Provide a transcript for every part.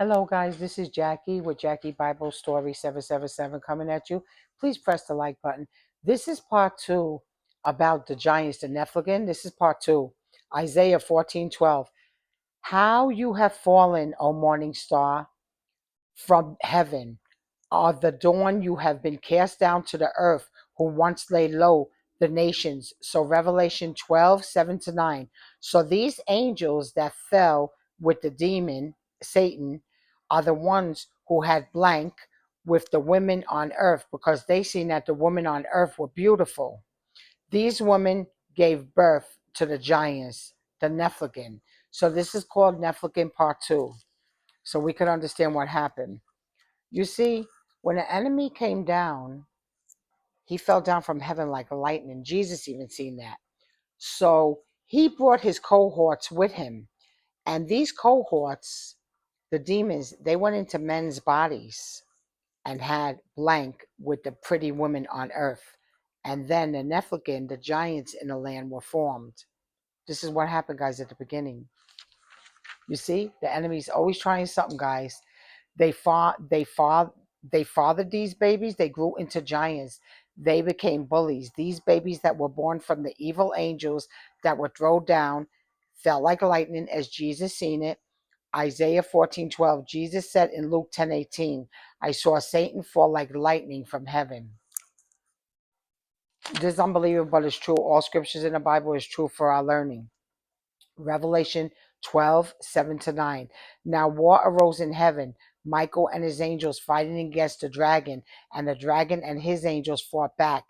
Hello, guys. This is Jackie with Jackie Bible Story 777 coming at you. Please press the like button. This is part two about the giants, the Nephilim. This is part two. Isaiah 14:12. How you have fallen, O morning star, from heaven. Of the dawn you have been cast down to the earth, who once lay low the nations. So Revelation 12:7-9. So these angels that fell with the demon, Satan, are the ones who had blank with the women on earth because they seen that the women on earth were beautiful. These women gave birth to the giants, the Nephilim. So this is called Nephilim Part 2. So we could understand what happened. You see, when the enemy came down, he fell down from heaven like lightning. Jesus even seen that. So he brought his cohorts with him. And these cohorts, the demons, they went into men's bodies and had blank with the pretty women on earth. And then the Nephilim, the giants in the land, were formed. This is what happened, guys, at the beginning. You see, the enemy's always trying something, guys. They fathered these babies. They grew into giants. They became bullies. These babies that were born from the evil angels that were thrown down fell like lightning as Jesus seen it. Isaiah 14:12. Jesus said in Luke 10:18, I saw Satan fall like lightning from heaven. This is unbelievable, but it's true. All scriptures in the Bible is true for our learning. Revelation 12:7-9. Now war arose in heaven, Michael and his angels fighting against the dragon, and the dragon and his angels fought back.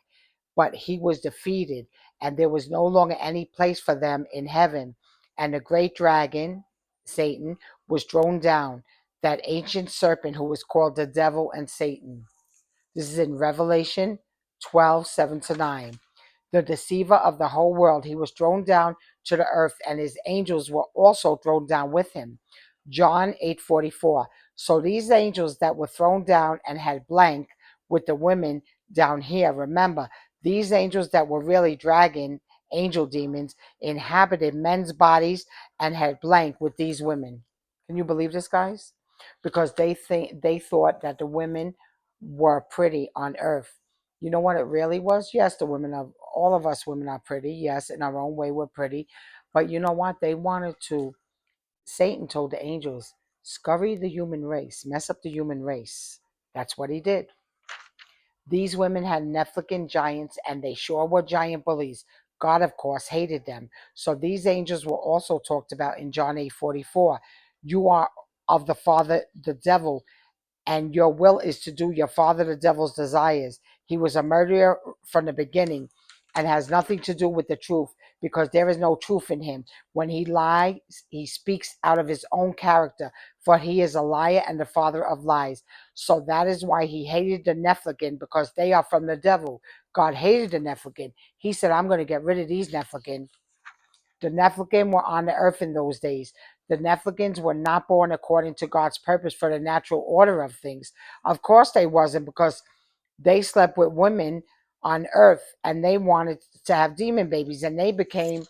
But he was defeated, and there was no longer any place for them in heaven. And the great dragon, Satan, was thrown down, that ancient serpent who was called the devil and Satan. This is in Revelation 12:7-9. The deceiver of the whole world. He was thrown down to the earth, and his angels were also thrown down with him. John 8:44. So these angels that were thrown down and had blank with the women down here, remember, these angels that were really dragon, angel demons, inhabited men's bodies and had blank with these women. Can you believe this, guys? Because they thought that the women were pretty on earth. You know what it really was? Yes, the women of all of us women are pretty. Yes, in our own way, we're pretty. But you know what? They wanted to, Satan told the angels, scurry the human race, mess up the human race. That's what he did. These women had Nephilim giants, and they sure were giant bullies. God, of course, hated them. So these angels were also talked about in John 8:44. You are of the father, the devil, and your will is to do your father the devil's desires. He was a murderer from the beginning and has nothing to do with the truth because there is no truth in him. When he lies, he speaks out of his own character, for he is a liar and the father of lies. So that is why he hated the Nephilim, because they are from the devil. God hated the Nephilim. He said, I'm going to get rid of these Nephilim. The Nephilim were on the earth in those days. The Nephilims were not born according to God's purpose for the natural order of things. Of course they wasn't, because they slept with women on earth and they wanted to have demon babies and they became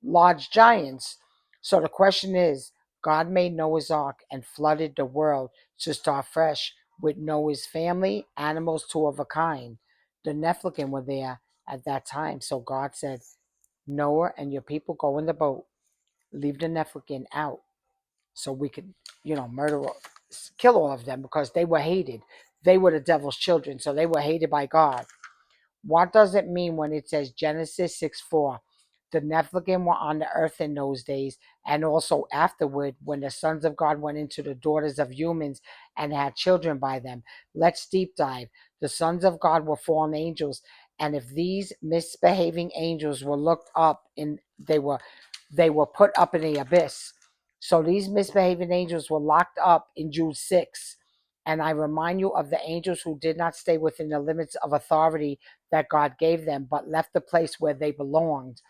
large giants. So the question is, God made Noah's Ark and flooded the world to start fresh with Noah's family, animals, two of a kind. The Nephilim were there at that time. So God said, Noah and your people go in the boat. Leave the Nephilim out so we could, murder, kill all of them because they were hated. They were the devil's children, so they were hated by God. What does it mean when it says Genesis 6:4? The Nephilim were on the earth in those days, and also afterward when the sons of God went into the daughters of humans and had children by them. Let's deep dive. The sons of God were fallen angels, and if these misbehaving angels were looked up in, they were put up in the abyss. So these misbehaving angels were locked up in Jude 6. And I remind you of the angels who did not stay within the limits of authority that God gave them, but left the place where they belonged.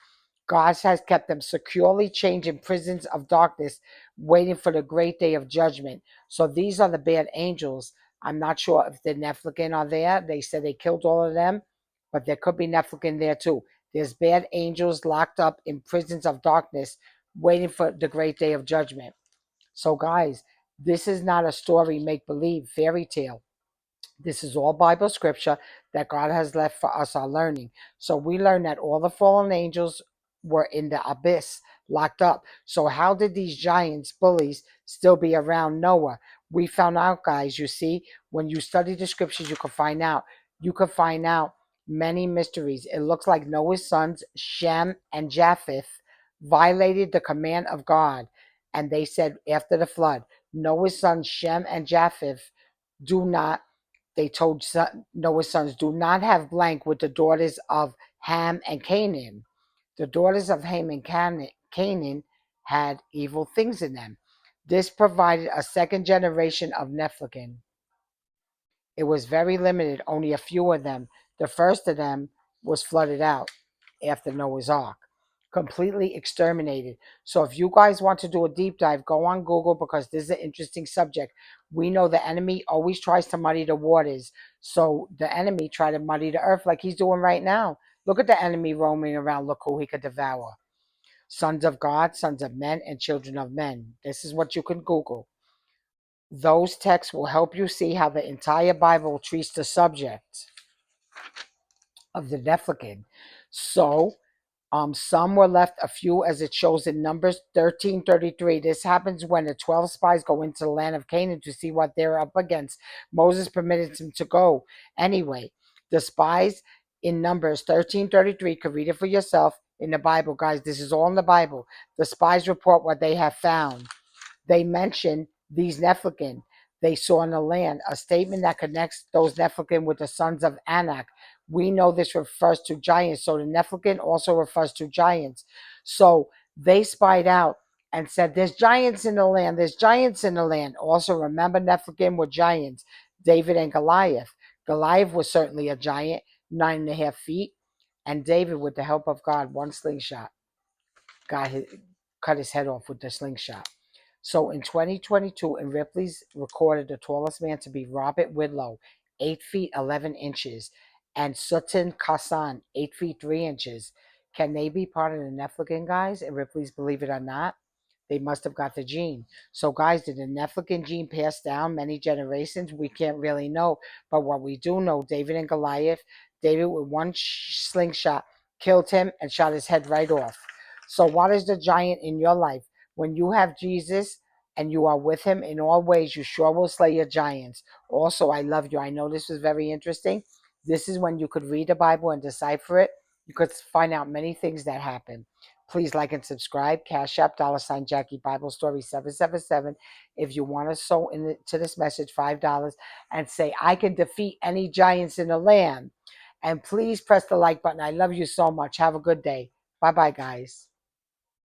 God has kept them securely chained in prisons of darkness, waiting for the great day of judgment. So these are the bad angels. I'm not sure if the Nephilim are there. They said they killed all of them, but there could be Nephilim there too. There's bad angels locked up in prisons of darkness, waiting for the great day of judgment. So guys, This is not a story, make believe, fairy tale. This is all Bible scripture that God has left for us, our learning. So we learn that all the fallen angels were in the abyss, locked up. So how did these giants, bullies, still be around Noah? We found out, guys, you see, when you study the scriptures, you can find out. You can find out many mysteries. It looks like Noah's sons, Shem and Japheth, violated the command of God. And they said after the flood, Noah's sons, Shem and Japheth, do not they told Noah's sons, do not have blank with the daughters of Ham and Canaan. The daughters of Ham and Canaan had evil things in them. This provided a second generation of Nephilim. It was very limited, only a few of them. The first of them was flooded out after Noah's Ark, completely exterminated. So if you guys want to do a deep dive, go on Google because this is an interesting subject. We know the enemy always tries to muddy the waters. So the enemy tried to muddy the earth like he's doing right now. Look at the enemy roaming around. Look who he could devour. Sons of God, sons of men, and children of men. This is what you can Google. Those texts will help you see how the entire Bible treats the subject of the Nephilim. So, some were left, a few, as it shows in Numbers 13:33. This happens when the 12 spies go into the land of Canaan to see what they're up against. Moses permitted them to go anyway. The spies in Numbers 13:33, you can read it for yourself in the Bible, guys. This is all in the Bible. The spies report what they have found. They mention these Nephilim they saw in the land, a statement that connects those Nephilim with the sons of Anak. We know this refers to giants, so the Nephilim also refers to giants. So they spied out and said, there's giants in the land, there's giants in the land. Also, remember, Nephilim were giants, David and Goliath. Goliath was certainly a giant, 9.5 feet, and David, with the help of God, one slingshot, cut his head off with the slingshot. So in 2022, and Ripley's recorded the tallest man to be Robert Widlow, 8 feet 11 inches, and Sutton Kassan, 8 feet 3 inches. Can they be part of the Nephilim, guys? And Ripley's believe it or not, they must have got the gene. So, guys, did the Nephilim gene pass down many generations? We can't really know. But what we do know, David and Goliath, David with one slingshot killed him and shot his head right off. So, what is the giant in your life? When you have Jesus and you are with him in all ways, you sure will slay your giants. Also, I love you. I know this was very interesting. This is when you could read the Bible and decipher it. You could find out many things that happen. Please like and subscribe. Cashapp, $Jackie, Bible Story 777. If you want to sew into this message, $5, and say, I can defeat any giants in the land. And please press the like button. I love you so much. Have a good day. Bye-bye, guys.